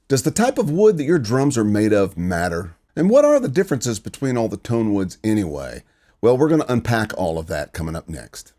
Does the type of wood that your drums are made of matter? And what are the differences between all the tone woods anyway? Well, we're going to unpack all of that coming up next.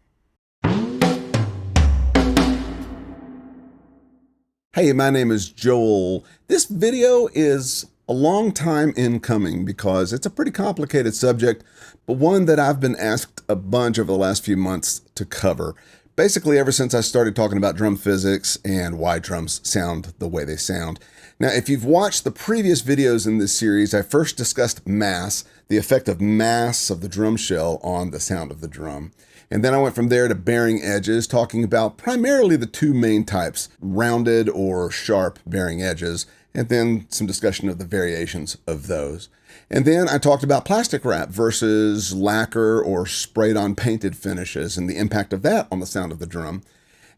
Hey, my name is Joel. This video is a long time in coming because it's a pretty complicated subject, but one that I've been asked a bunch over the last few months to cover. Basically, ever since I started talking about drum physics and why drums sound the way they sound. Now, if you've watched the previous videos in this series, I first discussed mass, the effect of mass of the drum shell on the sound of the drum. And then I went from there to bearing edges, talking about primarily the two main types, rounded or sharp bearing edges, and then some discussion of the variations of those. And then I talked about plastic wrap versus lacquer or sprayed on painted finishes and the impact of that on the sound of the drum.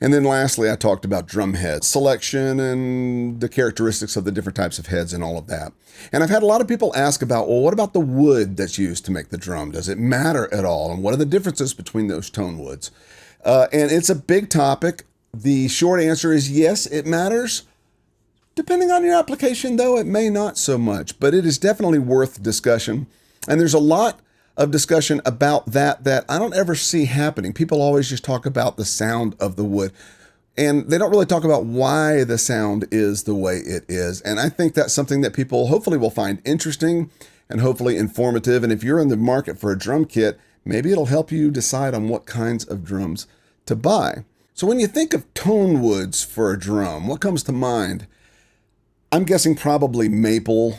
And then lastly, I talked about drum head selection and the characteristics of the different types of heads and all of that. And I've had a lot of people ask about, well, what about the wood that's used to make the drum? Does it matter at all? And what are the differences between those tone woods? And it's a big topic. The short answer is yes, it matters. Depending on your application, though, it may not so much, but it is definitely worth discussion. And there's a lot of discussion about that I don't ever see happening. People always just talk about the sound of the wood, and they don't really talk about why the sound is the way it is. And I think that's something that people hopefully will find interesting and hopefully informative. And if you're in the market for a drum kit, maybe it'll help you decide on what kinds of drums to buy. So when you think of tone woods for a drum, what comes to mind? I'm guessing probably maple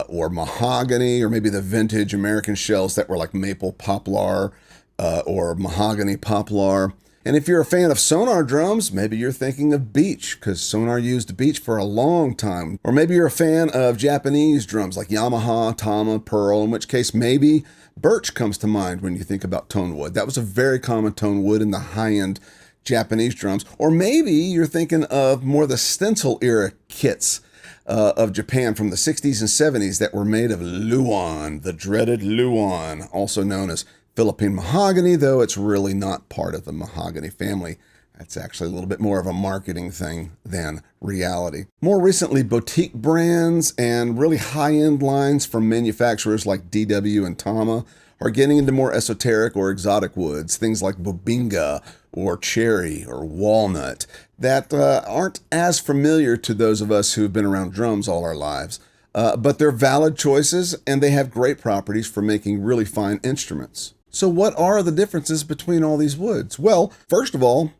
or mahogany, or maybe the vintage American shells that were like maple poplar or mahogany poplar. And if you're a fan of Sonar drums, maybe you're thinking of beech, because Sonar used beech for a long time. Or maybe you're a fan of Japanese drums like Yamaha, Tama, Pearl, in which case maybe birch comes to mind when you think about tone wood. That was a very common tone wood in the high-end Japanese drums. Or maybe you're thinking of more the stencil era kits of Japan from the 60s and 70s that were made of luan, the dreaded luan, also known as Philippine mahogany, though it's really not part of the mahogany family. That's actually a little bit more of a marketing thing than reality. More recently, boutique brands and really high-end lines from manufacturers like DW and Tama are getting into more esoteric or exotic woods, things like bubinga or cherry or walnut that aren't as familiar to those of us who've been around drums all our lives. But they're valid choices, and they have great properties for making really fine instruments. So what are the differences between all these woods? Well, first of all,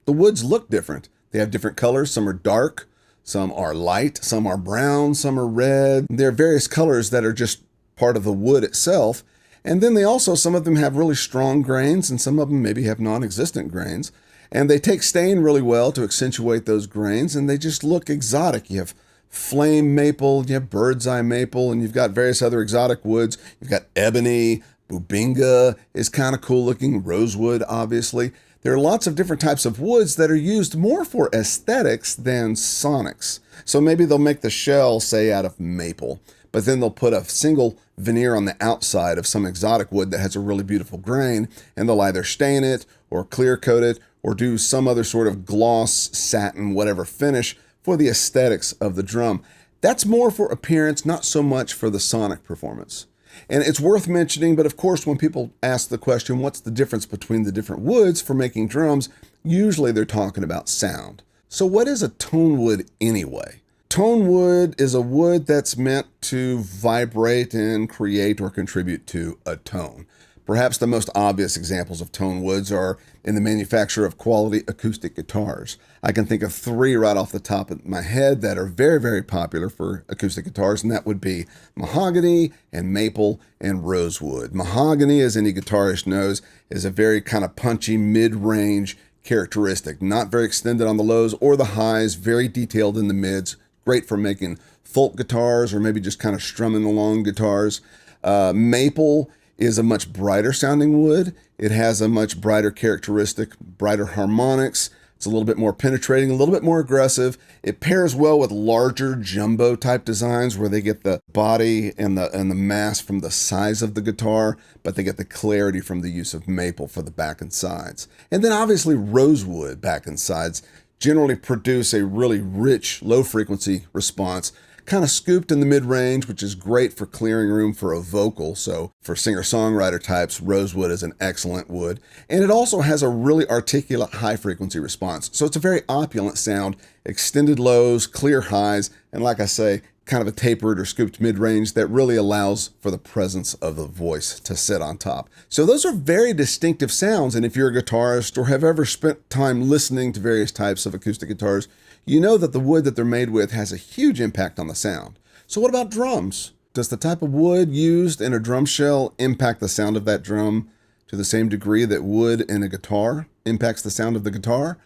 the woods look different. They have different colors. Some are dark, some are light, some are brown, some are red. There are various colors that are just part of the wood itself. And then some of them have really strong grains, and some of them maybe have non-existent grains. And they take stain really well to accentuate those grains, and they just look exotic. You have flame maple, you have bird's eye maple, and you've got various other exotic woods. You've got ebony, bubinga is kind of cool looking, rosewood, obviously. There are lots of different types of woods that are used more for aesthetics than sonics. So maybe they'll make the shell, say, out of maple, but then they'll put a single veneer on the outside of some exotic wood that has a really beautiful grain, and they'll either stain it or clear coat it or do some other sort of gloss, satin, whatever finish for the aesthetics of the drum. That's more for appearance, not so much for the sonic performance. And it's worth mentioning, but of course, when people ask the question, what's the difference between the different woods for making drums? Usually they're talking about sound. So what is a tone wood anyway? Tone wood is a wood that's meant to vibrate and create or contribute to a tone. Perhaps the most obvious examples of tone woods are in the manufacture of quality acoustic guitars. I can think of three right off the top of my head that are very, very popular for acoustic guitars, and that would be mahogany and maple and rosewood. Mahogany, as any guitarist knows, is a very kind of punchy mid-range characteristic, not very extended on the lows or the highs, very detailed in the mids, great for making folk guitars or maybe just kind of strumming along guitars. Maple is a much brighter sounding wood. It has a much brighter characteristic, brighter harmonics. It's a little bit more penetrating, a little bit more aggressive. It pairs well with larger jumbo type designs where they get the body and the mass from the size of the guitar, but they get the clarity from the use of maple for the back and sides. And then obviously rosewood back and sides generally produce a really rich, low-frequency response, kind of scooped in the mid-range, which is great for clearing room for a vocal. So for singer-songwriter types, rosewood is an excellent wood. And it also has a really articulate high-frequency response. So it's a very opulent sound, extended lows, clear highs, and like I say, kind of a tapered or scooped mid-range that really allows for the presence of the voice to sit on top. So those are very distinctive sounds, and if you're a guitarist or have ever spent time listening to various types of acoustic guitars, you know that the wood that they're made with has a huge impact on the sound. So what about drums? Does the type of wood used in a drum shell impact the sound of that drum to the same degree that wood in a guitar impacts the sound of the guitar?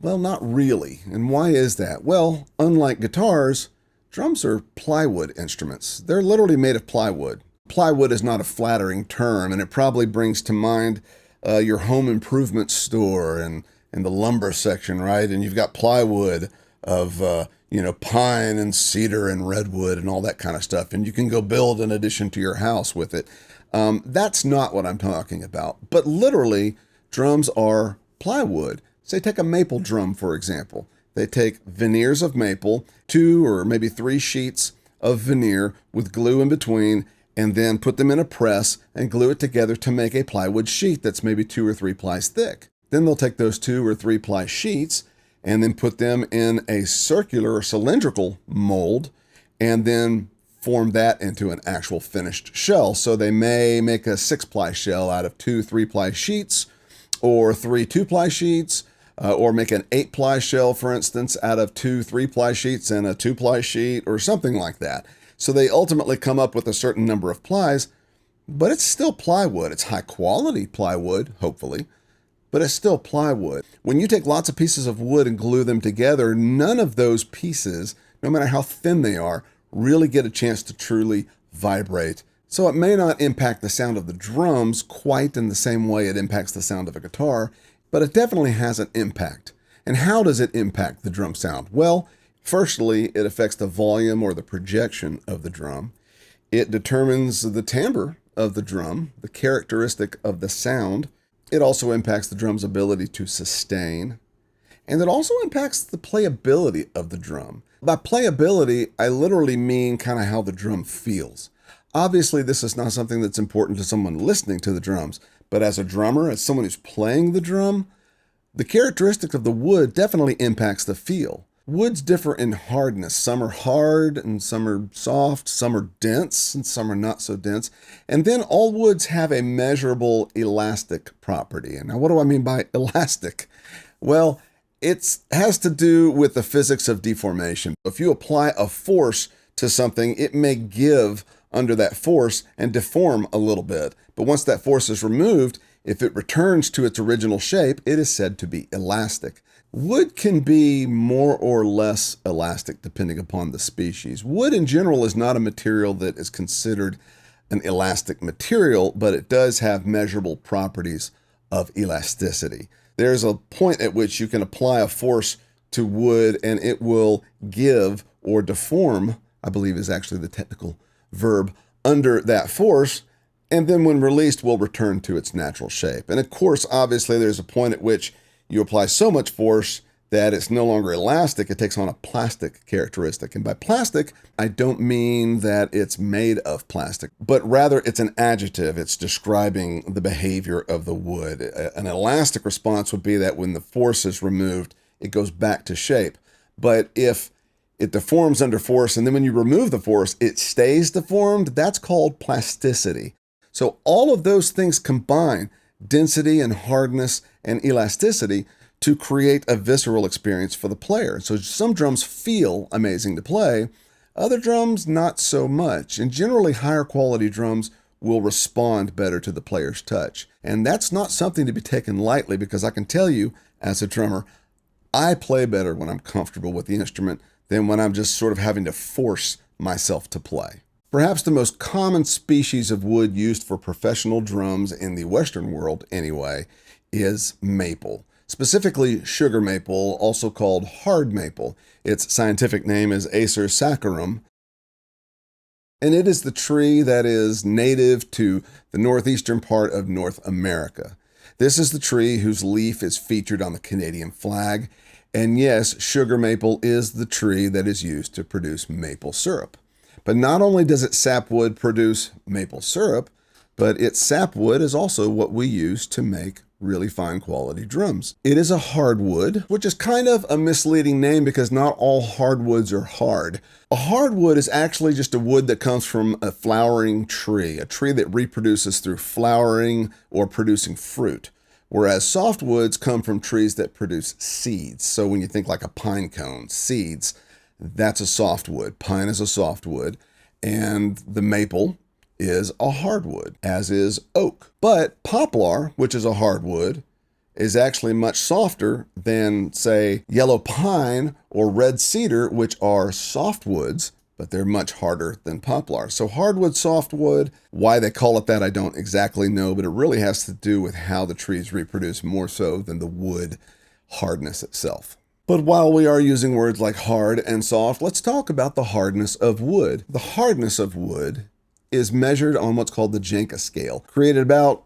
Well, not really. And why is that? Well, unlike guitars, drums are plywood instruments. They're literally made of plywood. Plywood is not a flattering term, and it probably brings to mind your home improvement store and the lumber section, right? And you've got plywood of, pine and cedar and redwood and all that kind of stuff. And you can go build an addition to your house with it. That's not what I'm talking about. But literally, drums are plywood. Say, take a maple drum, for example. They take veneers of maple, 2 or maybe 3 sheets of veneer with glue in between, and then put them in a press and glue it together to make a plywood sheet that's maybe 2 or 3 plies thick. Then they'll take those 2 or 3 ply sheets and then put them in a circular or cylindrical mold and then form that into an actual finished shell. So they may make a 6-ply shell out of 2 3-ply sheets or 3 2-ply sheets, or make an 8-ply shell, for instance, out of 2 3-ply sheets and a 2-ply sheet or something like that. So they ultimately come up with a certain number of plies, but it's still plywood. It's high quality plywood, hopefully, but it's still plywood. When you take lots of pieces of wood and glue them together, none of those pieces, no matter how thin they are, really get a chance to truly vibrate. So it may not impact the sound of the drums quite in the same way it impacts the sound of a guitar, but it definitely has an impact. And how does it impact the drum sound? Well, firstly, it affects the volume or the projection of the drum. It determines the timbre of the drum, the characteristic of the sound. It also impacts the drum's ability to sustain. And it also impacts the playability of the drum. By playability, I literally mean kind of how the drum feels. Obviously, this is not something that's important to someone listening to the drums, but as a drummer, as someone who's playing the drum, the characteristic of the wood definitely impacts the feel. Woods differ in hardness. Some are hard and some are soft, some are dense and some are not so dense. And then all woods have a measurable elastic property. And now what do I mean by elastic? Well, it has to do with the physics of deformation. If you apply a force to something, it may give under that force and deform a little bit. But once that force is removed, if it returns to its original shape, it is said to be elastic. Wood can be more or less elastic depending upon the species. Wood in general is not a material that is considered an elastic material, but it does have measurable properties of elasticity. There's a point at which you can apply a force to wood and it will give or deform, I believe is actually the technical verb, under that force, and then when released will return to its natural shape. And of course, obviously, there's a point at which you apply so much force that it's no longer elastic, it takes on a plastic characteristic. And by plastic, I don't mean that it's made of plastic, but rather it's an adjective. It's describing the behavior of the wood. An elastic response would be that when the force is removed, it goes back to shape. But if it deforms under force, and then when you remove the force, it stays deformed, that's called plasticity. So all of those things combine, density and hardness and elasticity, to create a visceral experience for the player. So some drums feel amazing to play, other drums not so much. And generally higher quality drums will respond better to the player's touch. And that's not something to be taken lightly, because I can tell you, as a drummer, I play better when I'm comfortable with the instrument than when I'm just sort of having to force myself to play. Perhaps the most common species of wood used for professional drums in the Western world anyway is maple. Specifically sugar maple, also called hard maple. Its scientific name is Acer saccharum, and it is the tree that is native to the northeastern part of North America. This is the tree whose leaf is featured on the Canadian flag, And yes, sugar maple is the tree that is used to produce maple syrup. But not only does its sapwood produce maple syrup, but its sapwood is also what we use to make really fine quality drums. It is a hardwood, which is kind of a misleading name because not all hardwoods are hard. A hardwood is actually just a wood that comes from a flowering tree, a tree that reproduces through flowering or producing fruit. Whereas softwoods come from trees that produce seeds. So when you think like a pine cone, seeds, that's a softwood. Pine is a softwood, and the maple is a hardwood, as is oak. But poplar, which is a hardwood, is actually much softer than, say, yellow pine or red cedar, which are softwoods, but they're much harder than poplar. So hardwood, softwood, why they call it that, I don't exactly know, but it really has to do with how the trees reproduce more so than the wood hardness itself. But while we are using words like hard and soft, let's talk about the hardness of wood. The hardness of wood is measured on what's called the Janka scale, created about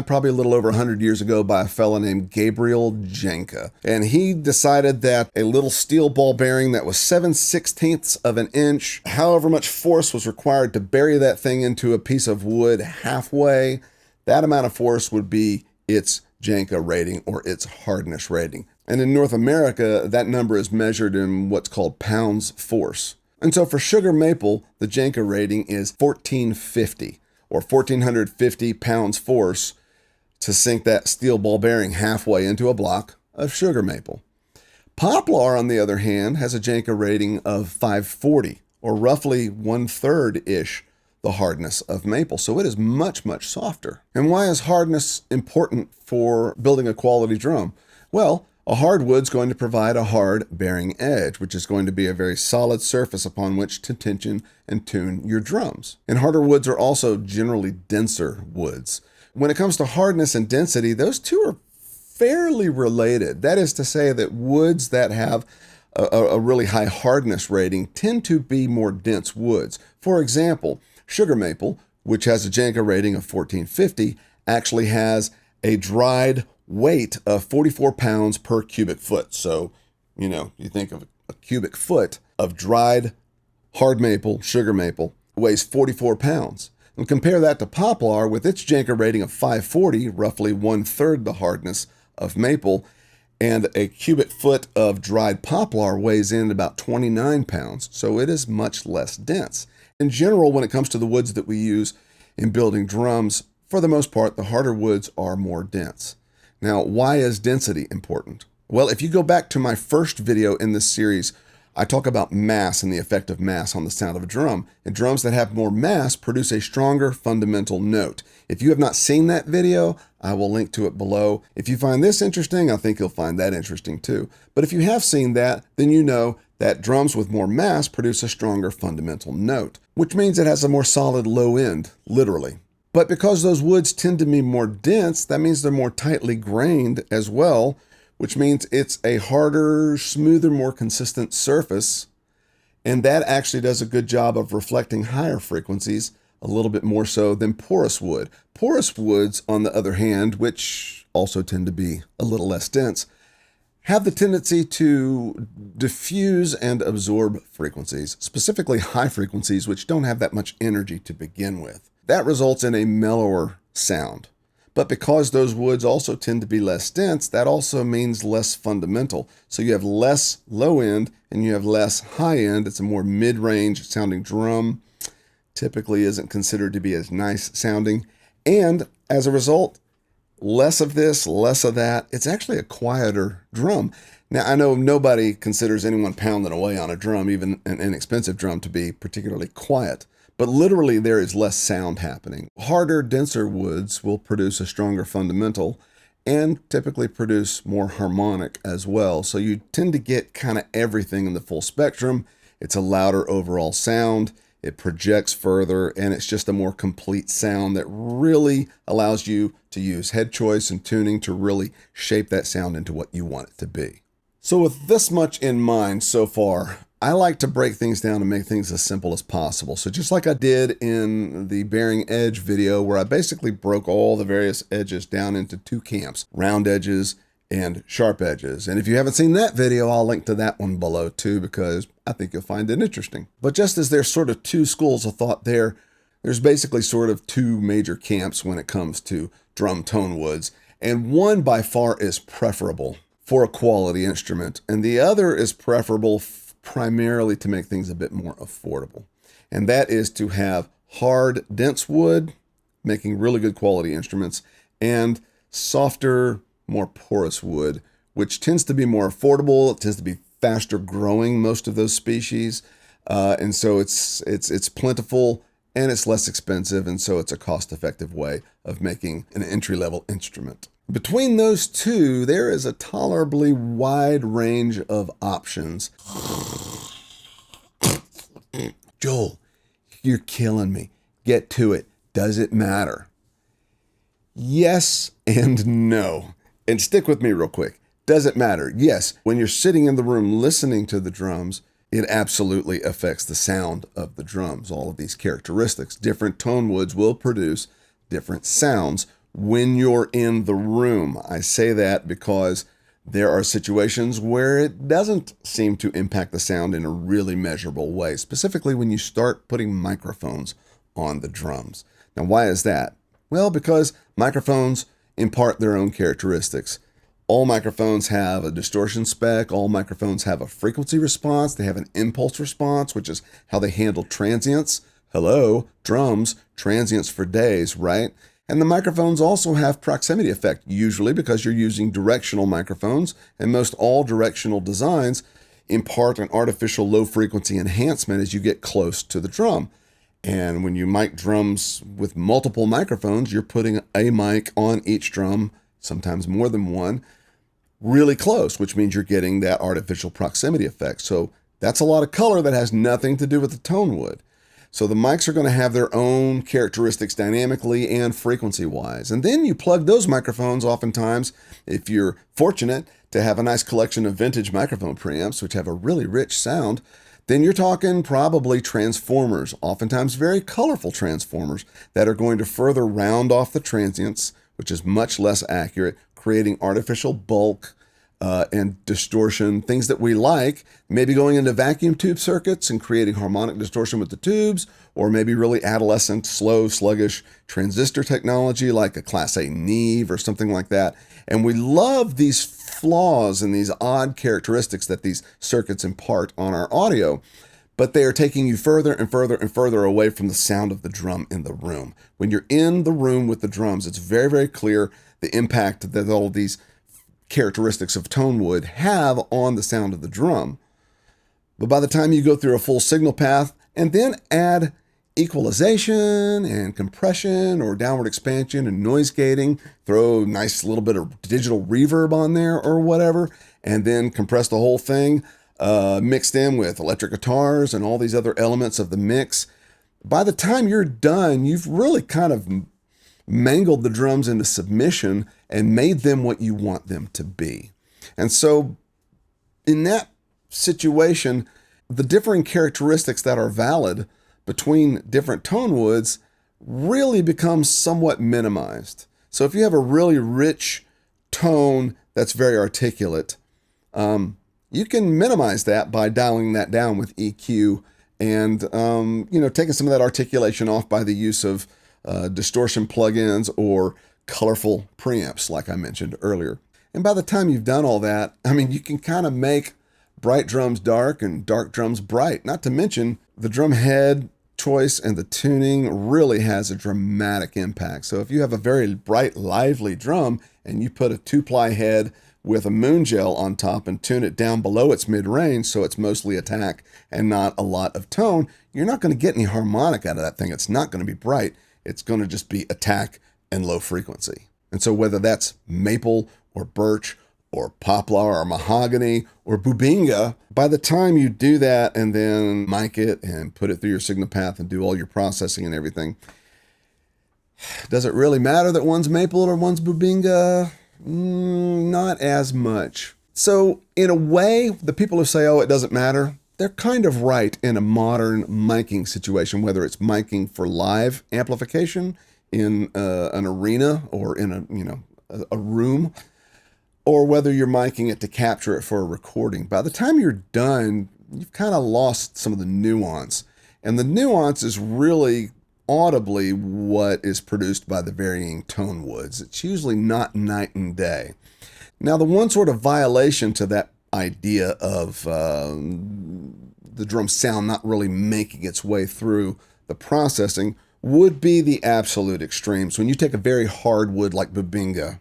probably a little over 100 years ago by a fellow named Gabriel Janka. And he decided that a little steel ball bearing that was 7/16 of an inch, however much force was required to bury that thing into a piece of wood halfway, that amount of force would be its Janka rating or its hardness rating. And in North America, that number is measured in what's called pounds force. And so for sugar maple, the Janka rating is 1450 or 1450 pounds force to sink that steel ball bearing halfway into a block of sugar maple. Poplar, on the other hand, has a Janka rating of 540 or roughly 1/3-ish the hardness of maple. So it is much, much softer. And why is hardness important for building a quality drum? Well, a hardwood's going to provide a hard bearing edge, which is going to be a very solid surface upon which to tension and tune your drums. And harder woods are also generally denser woods. When it comes to hardness and density, those two are fairly related. That is to say that woods that have a really high hardness rating tend to be more dense woods. For example, sugar maple, which has a Janka rating of 1450, actually has a dried weight of 44 pounds per cubic foot. So, you think of a cubic foot of dried hard maple, sugar maple, weighs 44 pounds. And compare that to poplar with its Janka rating of 540, roughly 1/3 the hardness of maple, and a cubic foot of dried poplar weighs in about 29 pounds. So it is much less dense. In general, when it comes to the woods that we use in building drums, for the most part, the harder woods are more dense. Now, why is density important? Well, if you go back to my first video in this series, I talk about mass and the effect of mass on the sound of a drum. And drums that have more mass produce a stronger fundamental note. If you have not seen that video, I will link to it below. If you find this interesting, I think you'll find that interesting too. But if you have seen that, then you know that drums with more mass produce a stronger fundamental note, which means it has a more solid low end, literally. But because those woods tend to be more dense, that means they're more tightly grained as well, which means it's a harder, smoother, more consistent surface. And that actually does a good job of reflecting higher frequencies, a little bit more so than porous wood. Porous woods, on the other hand, which also tend to be a little less dense, have the tendency to diffuse and absorb frequencies, specifically high frequencies, which don't have that much energy to begin with. That results in a mellower sound. But because those woods also tend to be less dense, that also means less fundamental. So you have less low end and you have less high end. It's a more mid-range sounding drum. Typically isn't considered to be as nice sounding. And as a result, less of this, less of that. It's actually a quieter drum. Now, I know nobody considers anyone pounding away on a drum, even an inexpensive drum, to be particularly quiet. But literally, there is less sound happening. Harder, denser woods will produce a stronger fundamental and typically produce more harmonic as well. So you tend to get kind of everything in the full spectrum. It's a louder overall sound. It projects further, and it's just a more complete sound that really allows you to use head choice and tuning to really shape that sound into what you want it to be. So with this much in mind so far, I like to break things down and make things as simple as possible. So just like I did in the bearing edge video, where I basically broke all the various edges down into two camps, round edges and sharp edges. And if you haven't seen that video, I'll link to that one below too, because I think you'll find it interesting. But just as there's sort of two schools of thought there's basically sort of two major camps when it comes to drum tone woods. And one by far is preferable for a quality instrument, and the other is preferable primarily to make things a bit more affordable. And that is to have hard, dense wood, making really good quality instruments, and softer, more porous wood, which tends to be more affordable. It tends to be faster growing, most of those species. And so it's plentiful and it's less expensive. And so it's a cost-effective way of making an entry-level instrument. Between those two, there is a tolerably wide range of options. Joel, you're killing me. Get to it. Does it matter? Yes and no. And stick with me real quick. Does it matter? Yes. When you're sitting in the room listening to the drums, it absolutely affects the sound of the drums. All of these characteristics. Different tone woods will produce different sounds when you're in the room. I say that because there are situations where it doesn't seem to impact the sound in a really measurable way, specifically when you start putting microphones on the drums. Now, why is that? Well, because microphones impart their own characteristics. All microphones have a distortion spec. All microphones have a frequency response. They have an impulse response, which is how they handle transients. Hello, drums, transients for days, right? And the microphones also have proximity effect, usually because you're using directional microphones, and most all directional designs impart an artificial low frequency enhancement as you get close to the drum. And when you mic drums with multiple microphones, you're putting a mic on each drum, sometimes more than one, really close, which means you're getting that artificial proximity effect. So that's a lot of color that has nothing to do with the tone wood. So the mics are going to have their own characteristics dynamically and frequency-wise. And then you plug those microphones oftentimes, if you're fortunate to have a nice collection of vintage microphone preamps, which have a really rich sound, then you're talking probably transformers, oftentimes very colorful transformers that are going to further round off the transients, which is much less accurate, creating artificial bulk and distortion, things that we like, maybe going into vacuum tube circuits and creating harmonic distortion with the tubes, or maybe really adolescent, slow, sluggish transistor technology like a Class A Neve or something like that. And we love these flaws and these odd characteristics that these circuits impart on our audio, but they are taking you further and further and further away from the sound of the drum in the room. When you're in the room with the drums, it's very, very clear the impact that all of these characteristics of tone wood have on the sound of the drum. But by the time you go through a full signal path and then add equalization and compression or downward expansion and noise gating, throw a nice little bit of digital reverb on there or whatever, and then compress the whole thing, mixed in with electric guitars and all these other elements of the mix, by the time you're done, you've really kind of mangled the drums into submission and made them what you want them to be. And so in that situation, the differing characteristics that are valid between different tone woods really become somewhat minimized. So if you have a really rich tone that's very articulate, you can minimize that by dialing that down with EQ and taking some of that articulation off by the use of distortion plugins or colorful preamps, like I mentioned earlier. And by the time you've done all that, you can kind of make bright drums dark and dark drums bright. Not to mention the drum head choice and the tuning really has a dramatic impact. So if you have a very bright, lively drum and you put a 2-ply head with a moon gel on top and tune it down below its mid-range so it's mostly attack and not a lot of tone, you're not going to get any harmonic out of that thing. It's not going to be bright. It's going to just be attack and low frequency. And so whether that's maple or birch or poplar or mahogany or bubinga, by the time you do that and then mic it and put it through your signal path and do all your processing and everything, does it really matter that one's maple or one's bubinga? Not as much. So in a way, the people who say, oh, it doesn't matter, they're kind of right in a modern miking situation, whether it's miking for live amplification in an arena or in a room, or whether you're miking it to capture it for a recording. By the time you're done, you've kind of lost some of the nuance. And the nuance is really audibly what is produced by the varying tone woods. It's usually not night and day. Now, the one sort of violation to that idea of the drum sound not really making its way through the processing would be the absolute extremes. When you take a very hard wood like Bubinga,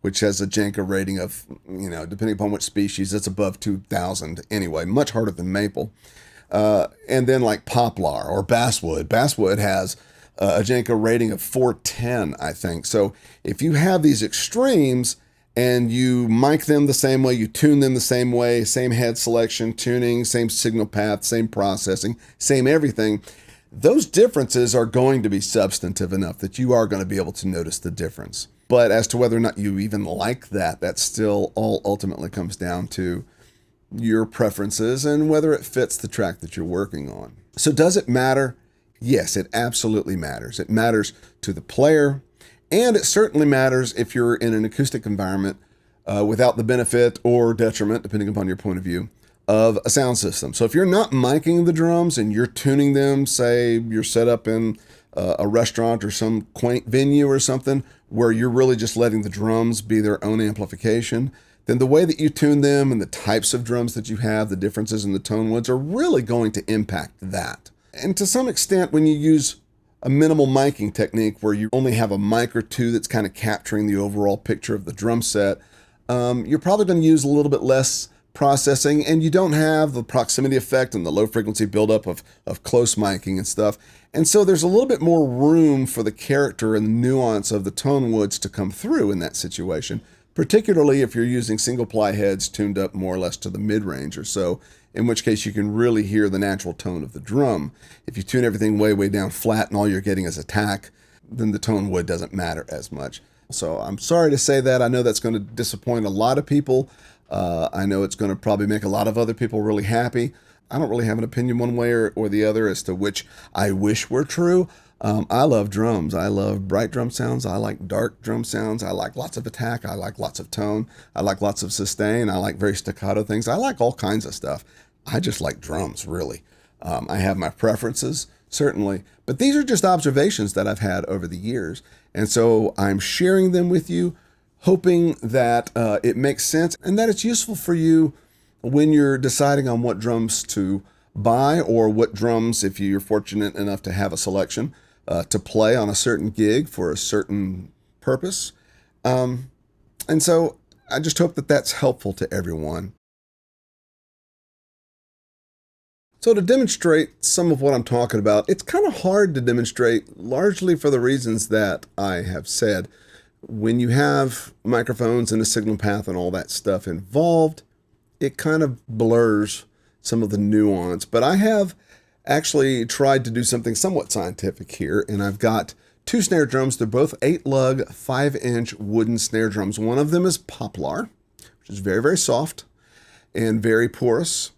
which has a Janka rating of, depending upon which species, it's above 2,000 anyway, much harder than maple. And then like poplar or basswood. Basswood has a Janka rating of 410, I think. So if you have these extremes and you mic them the same way, you tune them the same way, same head selection, tuning, same signal path, same processing, same everything, those differences are going to be substantive enough that you are going to be able to notice the difference. But as to whether or not you even like that, that still all ultimately comes down to your preferences and whether it fits the track that you're working on. So does it matter? Yes, it absolutely matters. It matters to the player, and it certainly matters if you're in an acoustic environment without the benefit or detriment, depending upon your point of view, of a sound system. So if you're not miking the drums and you're tuning them, say you're set up in a restaurant or some quaint venue or something where you're really just letting the drums be their own amplification, then the way that you tune them and the types of drums that you have, the differences in the tone woods are really going to impact that. And to some extent, when you use a minimal miking technique where you only have a mic or two that's kind of capturing the overall picture of the drum set, you're probably going to use a little bit less processing, and you don't have the proximity effect and the low frequency buildup of close miking and stuff. And so there's a little bit more room for the character and the nuance of the tone woods to come through in that situation, particularly if you're using single ply heads tuned up more or less to the mid-range or so, in which case you can really hear the natural tone of the drum. If you tune everything way, way down flat and all you're getting is attack, then the tone wood doesn't matter as much. So I'm sorry to say that. I know that's going to disappoint a lot of people. I know it's going to probably make a lot of other people really happy. I don't really have an opinion one way or the other as to which I wish were true. I love drums. I love bright drum sounds. I like dark drum sounds. I like lots of attack. I like lots of tone. I like lots of sustain. I like very staccato things. I like all kinds of stuff. I just like drums, really. I have my preferences, certainly, but these are just observations that I've had over the years. And so I'm sharing them with you, hoping that it makes sense and that it's useful for you when you're deciding on what drums to buy or what drums, if you're fortunate enough to have a selection, to play on a certain gig for a certain purpose. And so I just hope that that's helpful to everyone. So to demonstrate some of what I'm talking about, it's kind of hard to demonstrate largely for the reasons that I have said. When you have microphones and a signal path and all that stuff involved, it kind of blurs some of the nuance. But I have actually tried to do something somewhat scientific here, and I've got two snare drums. They're both 8-lug, 5-inch wooden snare drums. One of them is poplar, which is very, very soft and very porous.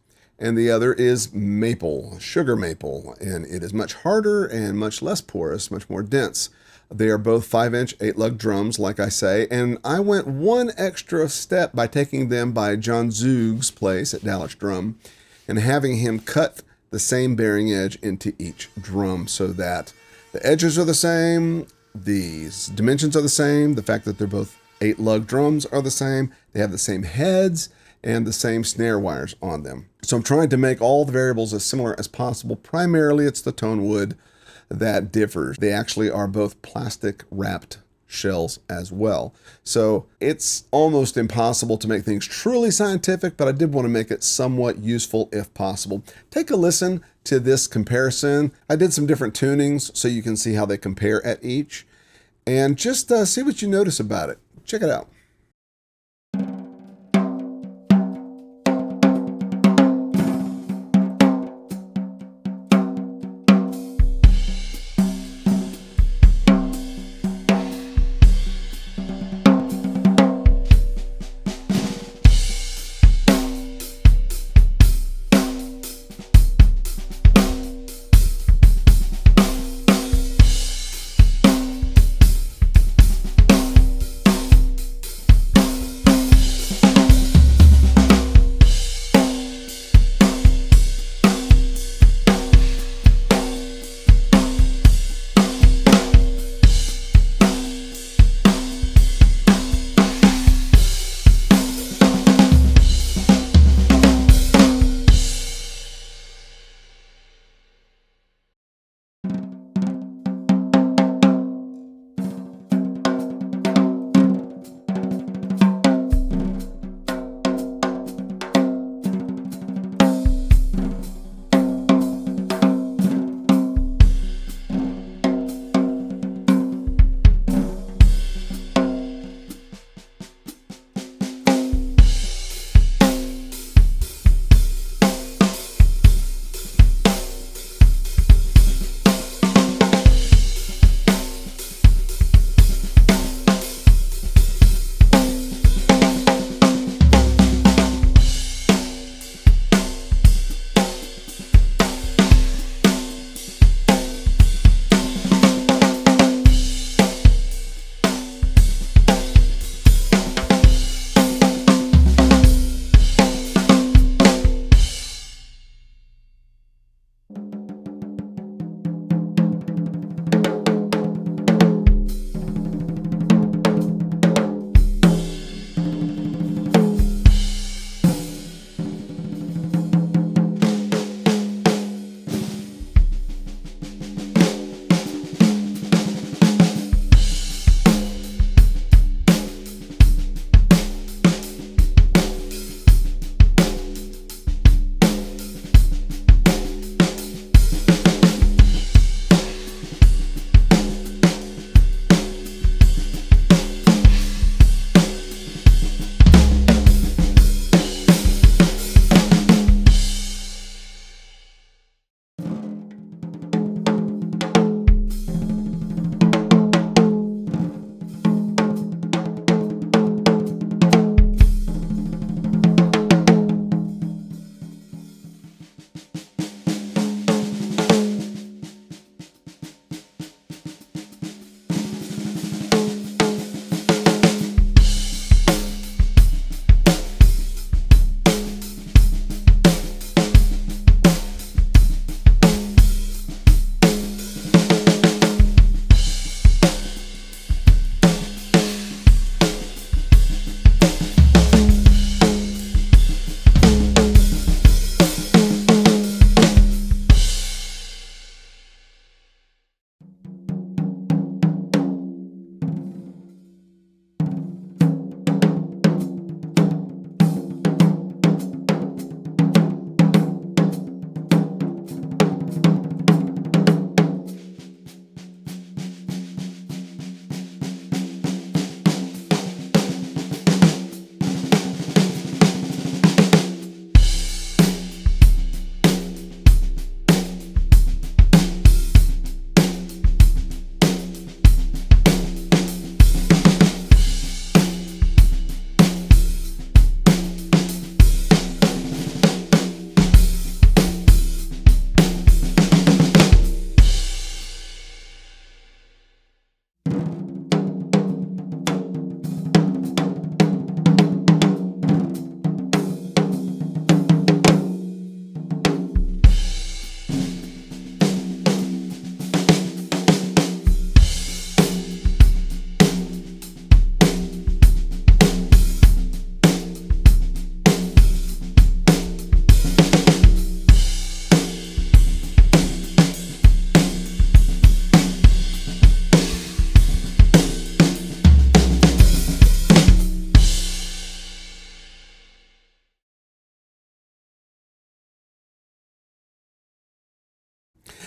And the other is maple, sugar maple, and it is much harder and much less porous, much more dense. They are both 5-inch, 8-lug drums, like I say, and I went one extra step by taking them by John Zoog's place at Dallas Drum and having him cut the same bearing edge into each drum so that the edges are the same, the dimensions are the same, the fact that they're both 8-lug drums are the same, they have the same heads, and the same snare wires on them. So I'm trying to make all the variables as similar as possible. Primarily, it's the tone wood that differs. They actually are both plastic wrapped shells as well. So it's almost impossible to make things truly scientific, but I did want to make it somewhat useful if possible. Take a listen to this comparison. I did some different tunings so you can see how they compare at each, and just see what you notice about it. Check it out.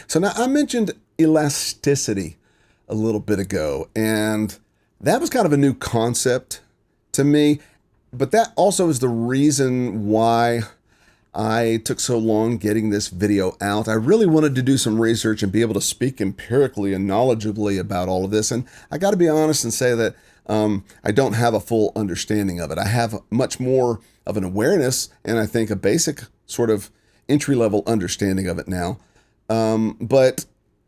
So now I mentioned elasticity a little bit ago, and that was kind of a new concept to me, but that also is the reason why I took so long getting this video out. I really wanted to do some research and be able to speak empirically and knowledgeably about all of this. And I got to be honest and say that I don't have a full understanding of it. I have much more of an awareness and I think a basic sort of entry-level understanding of it now. But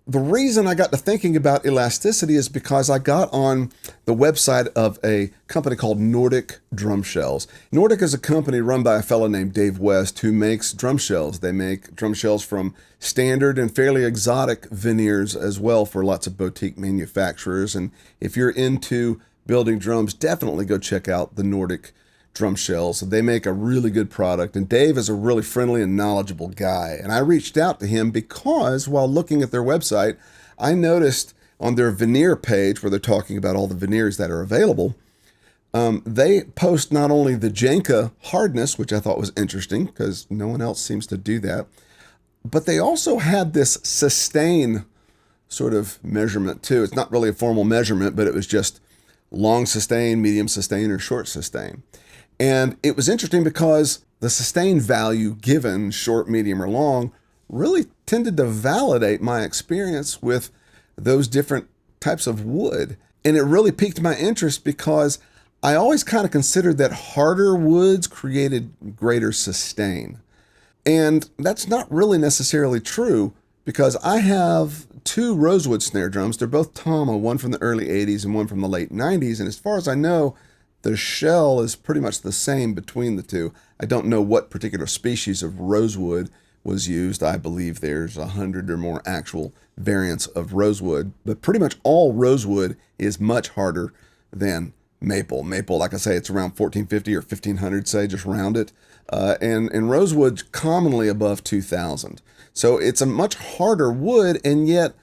the reason I got to thinking about elasticity is because I got on the website of a company called Nordic Drum Shells. Nordic is a company run by a fellow named Dave West who makes drum shells. They make drum shells from standard and fairly exotic veneers as well for lots of boutique manufacturers. And if you're into building drums, definitely go check out the Nordic drum shells. They make a really good product, and Dave is a really friendly and knowledgeable guy. And I reached out to him because while looking at their website, I noticed on their veneer page where they're talking about all the veneers that are available, they post not only the Janka Hardness, which I thought was interesting because no one else seems to do that, but they also had this sustain sort of measurement too. It's not really a formal measurement, but it was just long sustain, medium sustain, or short sustain. And it was interesting because the sustain value given, short, medium, or long, really tended to validate my experience with those different types of wood. And it really piqued my interest because I always kind of considered that harder woods created greater sustain. And that's not really necessarily true because I have two rosewood snare drums. They're both Tama, one from the early 80s and one from the late 90s. And as far as I know, the shell is pretty much the same between the two. I don't know what particular species of rosewood was used. I believe there's 100 or more actual variants of rosewood, but pretty much all rosewood is much harder than maple. Maple, like I say, it's around 1450 or 1500, say, just round it. And rosewood commonly above 2000. So it's a much harder wood, and yet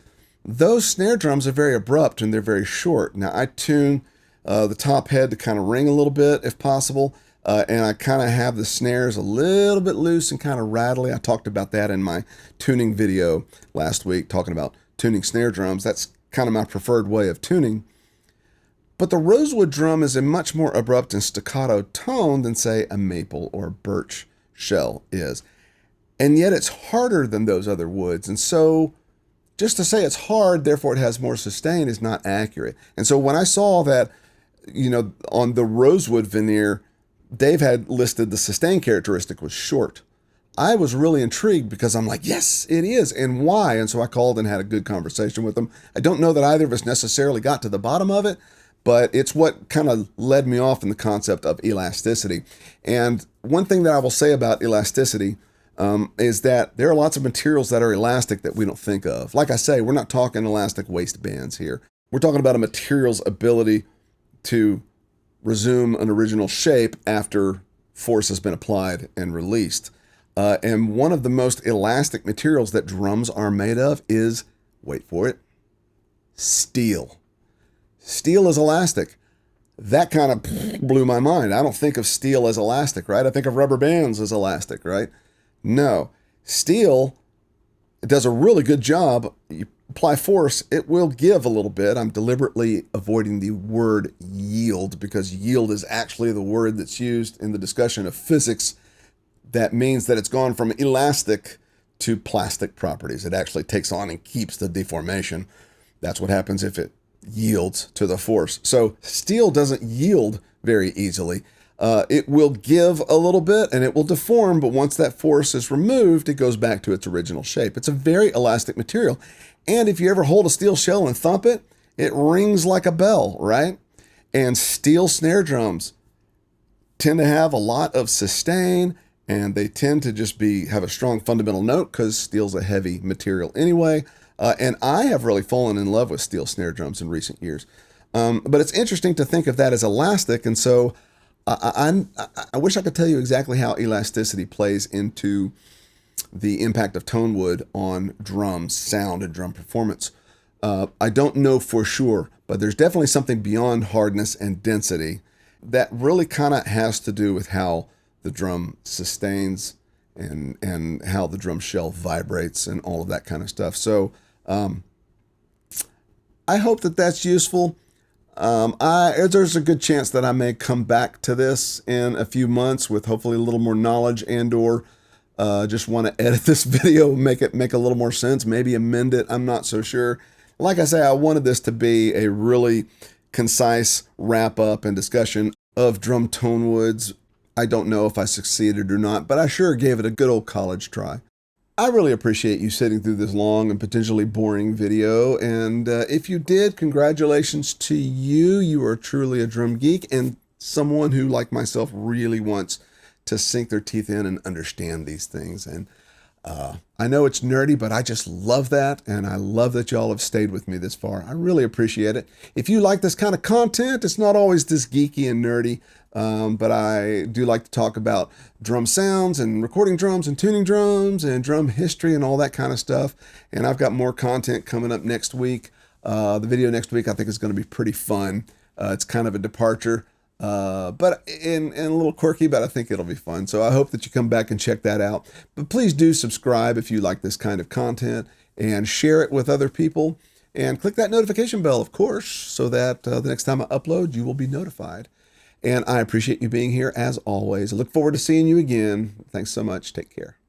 those snare drums are very abrupt and they're very short. Now I tune the top head to kind of ring a little bit if possible. And I kind of have the snares a little bit loose and kind of rattly. I talked about that in my tuning video last week, talking about tuning snare drums. That's kind of my preferred way of tuning. But the rosewood drum is a much more abrupt and staccato tone than, say, a maple or birch shell is. And yet it's harder than those other woods. And so just to say it's hard, therefore it has more sustain, is not accurate. And so when I saw that, on the rosewood veneer, Dave had listed the sustain characteristic was short, I was really intrigued because I'm like, yes, it is. And why? And so I called and had a good conversation with him. I don't know that either of us necessarily got to the bottom of it, but it's what kind of led me off in the concept of elasticity. And one thing that I will say about elasticity is that there are lots of materials that are elastic that we don't think of. Like I say, we're not talking elastic waistbands here. We're talking about a material's ability to resume an original shape after force has been applied and released. And one of the most elastic materials that drums are made of is, wait for it, steel. Steel is elastic. That kind of blew my mind. I don't think of steel as elastic, right? I think of rubber bands as elastic, right? No. Steel does a really good job. You apply force, it will give a little bit. I'm deliberately avoiding the word yield because yield is actually the word that's used in the discussion of physics. That means that it's gone from elastic to plastic properties. It actually takes on and keeps the deformation. That's what happens if it yields to the force. So steel doesn't yield very easily. It will give a little bit and it will deform, but once that force is removed, it goes back to its original shape. It's a very elastic material. And if you ever hold a steel shell and thump it, it rings like a bell, right? And steel snare drums tend to have a lot of sustain, and they tend to just have a strong fundamental note because steel's a heavy material anyway. And I have really fallen in love with steel snare drums in recent years. But it's interesting to think of that as elastic. And so I wish I could tell you exactly how elasticity plays into the impact of tone wood on drums, sound, and drum performance. I don't know for sure, but there's definitely something beyond hardness and density that really kind of has to do with how the drum sustains and how the drum shell vibrates and all of that kind of stuff. So I hope that that's useful. There's a good chance that I may come back to this in a few months with hopefully a little more knowledge, and/or just want to edit this video, make a little more sense, maybe amend it. I'm not so sure. Like I say, I wanted this to be a really concise wrap up and discussion of drum tone woods. I don't know if I succeeded or not, but I sure gave it a good old college try. I really appreciate you sitting through this long and potentially boring video, and if you did, congratulations to you. You are truly a drum geek and someone who, like myself, really wants to sink their teeth in and understand these things. And I know it's nerdy, but I just love that, and I love that y'all have stayed with me this far. I really appreciate it. If you like this kind of content, it's not always this geeky and nerdy, but I do like to talk about drum sounds and recording drums and tuning drums and drum history and all that kind of stuff. And I've got more content coming up next week. The video next week I think is going to be pretty fun. It's kind of a departure, but and a little quirky, but I think it'll be fun. So I hope that you come back and check that out. But please do subscribe if you like this kind of content, and share it with other people, and click that notification bell, of course, so that the next time I upload, you will be notified. And I appreciate you being here as always. I look forward to seeing you again. Thanks so much. Take care.